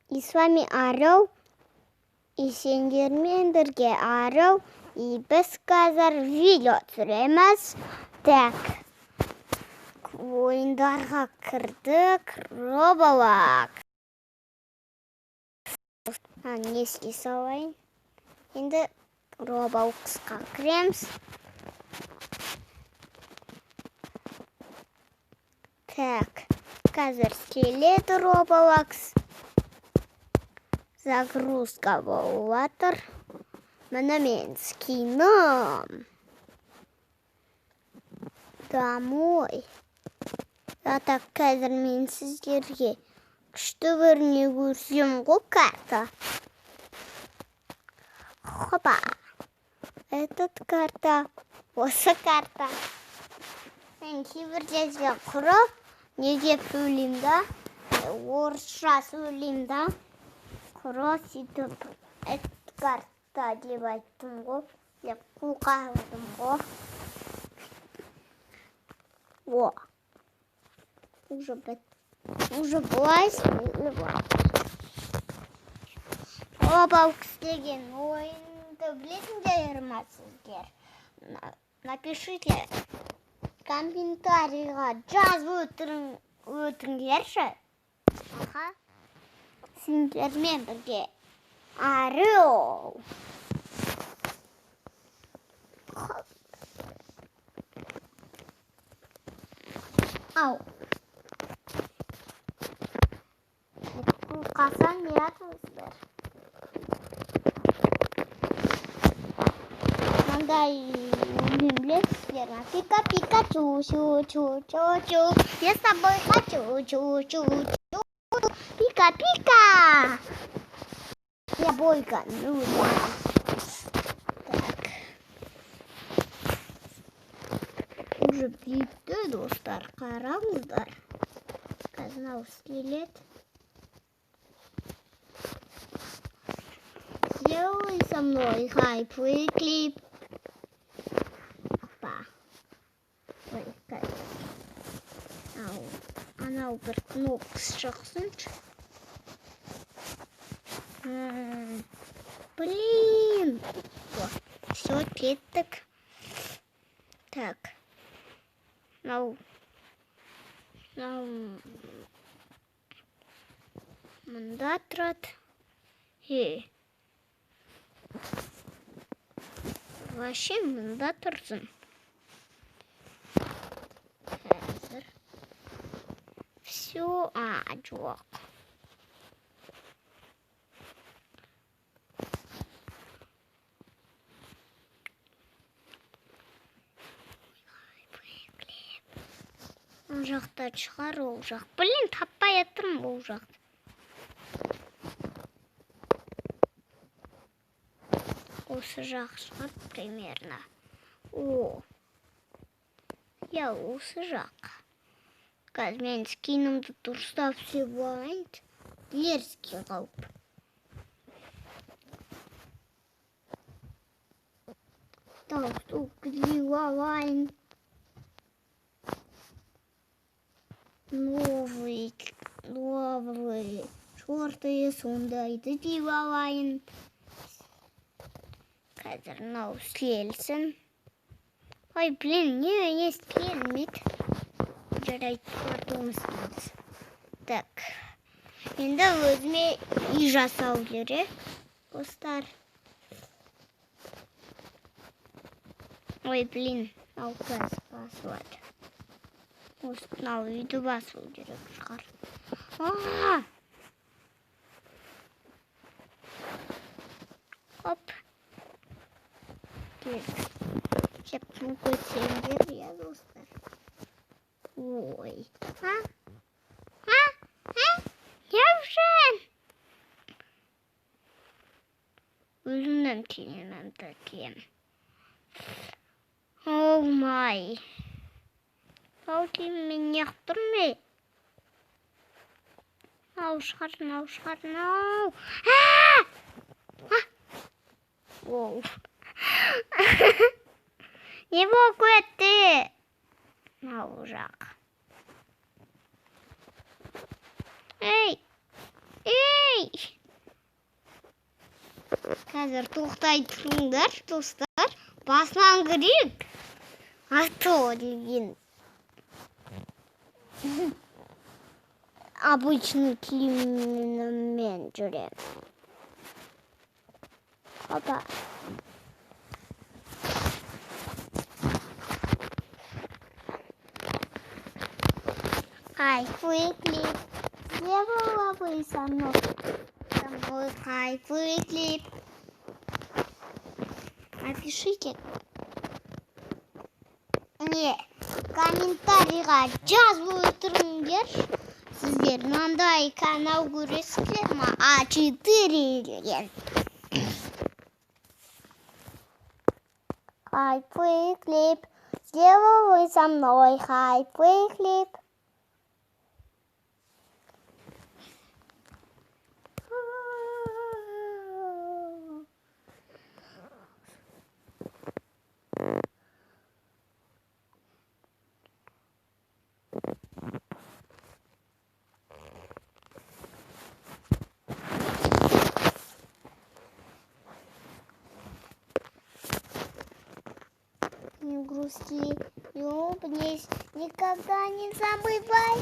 И с вами Орел, и сендермен бірге Орел, и біз қазір видео түсіреміз. Так, ойындарға кірдік, Roblox. Не еске салайын. Енді Robloxқа кіреміз. Так, қазір келеді Roblox. Загрузка болып жатыр. Міне мен скином. Домой. Так, қазір мен сіздерге күшті біріне көрсем ғой карта. Хопа. Этот карта. Осы карта. Мен кейбір жерде құрып, не деп сөйлеймін да? Орысша сөйлеймін да? Құрып сөйтіп, этот карта деп айттым ғой. Деп қуқадым ғой. О. Уже былай сөйлеп жатыр. Roblox деген ойынды білесіңдер ме сіздер? Напишите комментарийға жазып өтіңдерші. Сендермен бірге Орел. Ау. Қасан не атыңыздар? Маңдай өлім білесіздер ма? Пика-пика, чу-чу-чу-чу-чу. Я с тобой хочу, чу-чу-чу-чу. Пика-пика. Я бойка. Так. Уже бітті, достар. Қараңыздар. Қазір келеді. Сделай со мной хайповый клип. Опа. Ой, как. Анау бір кнопкасы шықсыншы. Блин. Все, кеттік. Так. Мында тұрады. Вообще мында тұрсын. Қазір. Все, жоқ. Ол жақта шығар, ол жақ. Блин, таппай жатырмын ол жақты. Осы жақ шығар примерно. О. Я осы жақ. Қазір мен скинімді дұрыстап сөйіп алайын. Дерзкий қауіп. Таусу кілеу алайын. Новый шорты сондайды деп алайын. Қазір мынау істелсін. Ой, блин, не істелмейді. Жарайды, көрдіңіз келді. Так. Енді өзіме үй жасау керек. Достар. Ой, блин, мынау қазір басылады. Осы мынау үйді басу керек шығар. Хоп. Сейчас көтсеңдер, я достар. Ой. Явшын. Өзімнен тенемем тәкен. Оу май. Ау тем мен яқтырмай. Ау шығар. Оу. Не болып өтті? Ау жақ. Эй! Қазір тоқтай тұрыңдар, достар. Басынан кірейік. Ато деген. Обычный киіммен жүрем. Опа. Кайфовый клип. Сделала бы со мной кайфовый клип. Напишите. Не, комментарийға жазып отырыңдар. Сіздер мынандай канал көресіздер ма? А4 деген. Кайфовый клип. Сделала со мной кайфовый клип. Не грусти, не улыбнись, никогда не забывай,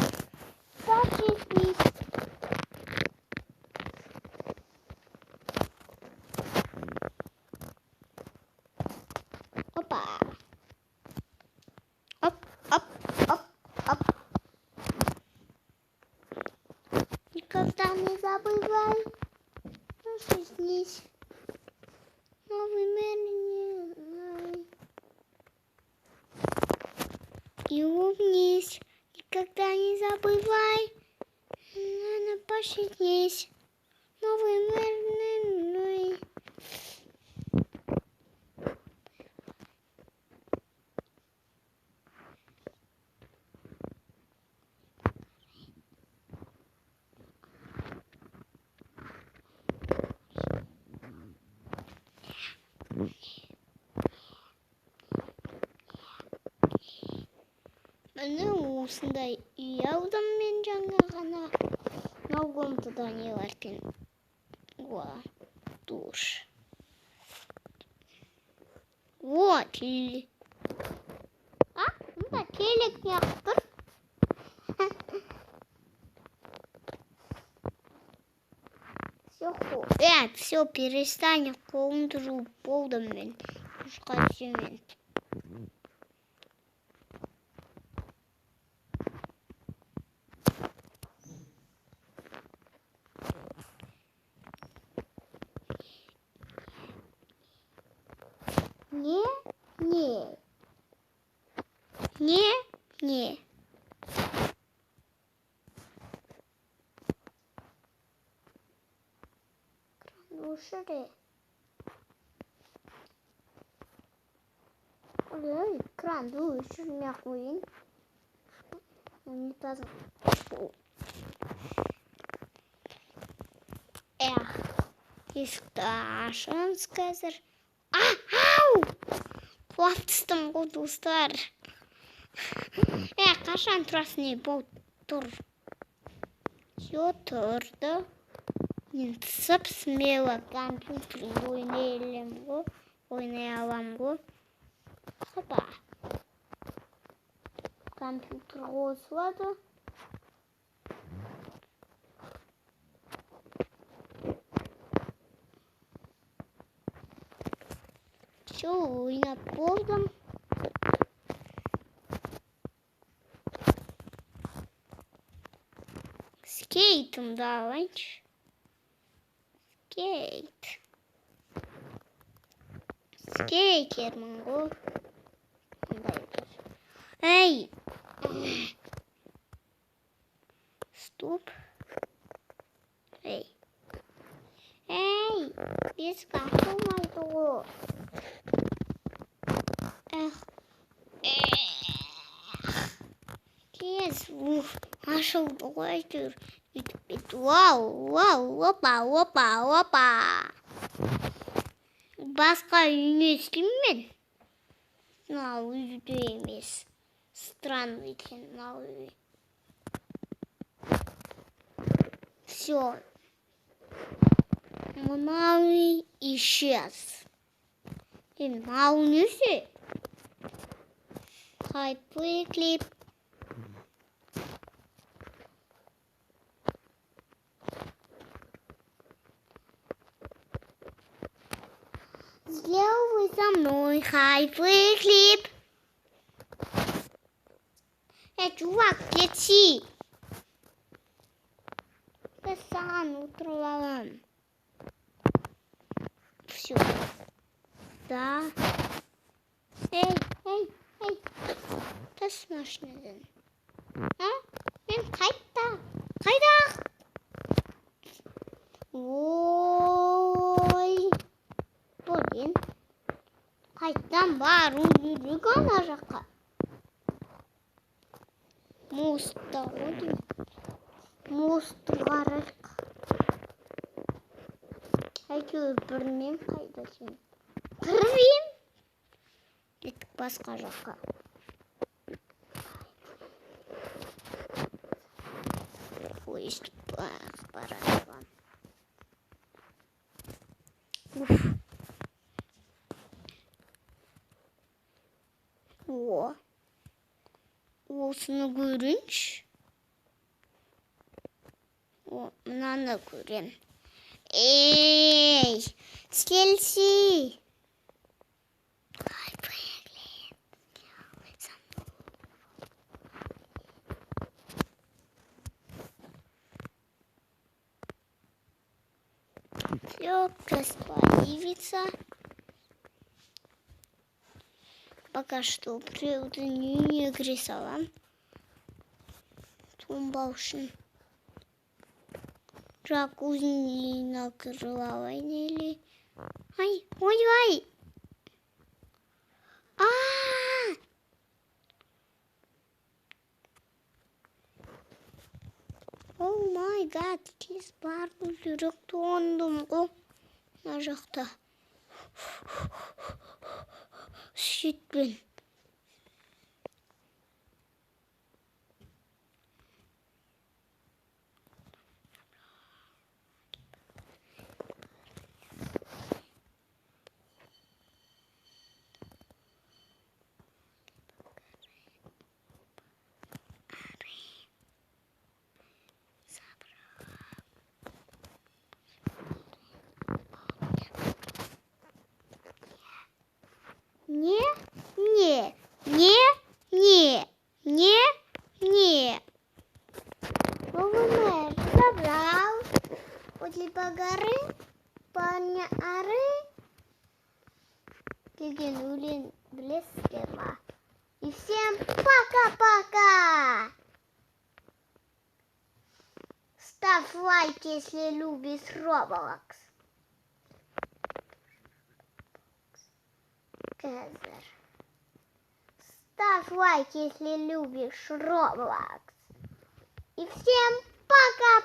пошевелись. Опа. Оп, оп, оп, оп. Никогда не забывай, пошевелись. Новый мир не... И улыбнись, никогда не забывай, надо пошевелись. Новый мир. Міне осындай үй алдым мен жаңа ғана. Мынау комнатада не бар екен? Душ. Вот. А, мында телек неғып тұр? Все, перестань, қолымды жуып болдым мен. Душқа түсемін. Не. Кран Ой, кран өшірмей қойын. Унитаз. Есікті ашыңыз қазір. Ау! Құлап түстім ғой, достар. Қашан тұрасың, не болып тұр? Все тұрды. Мен түсіп смело компьютер ойнай алам ғой. Опа. Компьютер қосылады. Все, ойнап болдым. Скейтімді алайыншы. Скейтермін ғой. Эй! Стоп. Эй! Бесік ашылмайды ғой. Тез, ашылды ғой әйтеуір. Вау, опа. Басқа үйіне істеймін мен. Мынау үйде емес. Странный екен мынау үй. Все. Молния исчез. И молния. Хайплей клип. Сделай со мной хайплей клип. Чувак, лети. Я сам утрала. Все. Да. Эй. Das смешно. Қайда? Ой. Блин. Қайдан бару керек ана жаққа. Мостта ғой. Мостты қарайық. Әйтеуір бірінен қайда сен? Бірін? Кеттік басқа жаққа. Поезд бара жатқан. О. Осыны көрейінші. О, мынаны көрем. Эй, Челси. Все, распаливается. Пока что не рисовала. Тумбаушин. Джакузи накрыла или... Ой. О май гад, тез барды жүрек тондым ғой. Мына жақта. Сөйтпен. Не. Вовремя забрал. После горы, парня ары. Кигенули блескема. И всем пока-пока. Ставь лайк, если любишь Roblox. Ставь лайк, если любишь Roblox. И всем пока!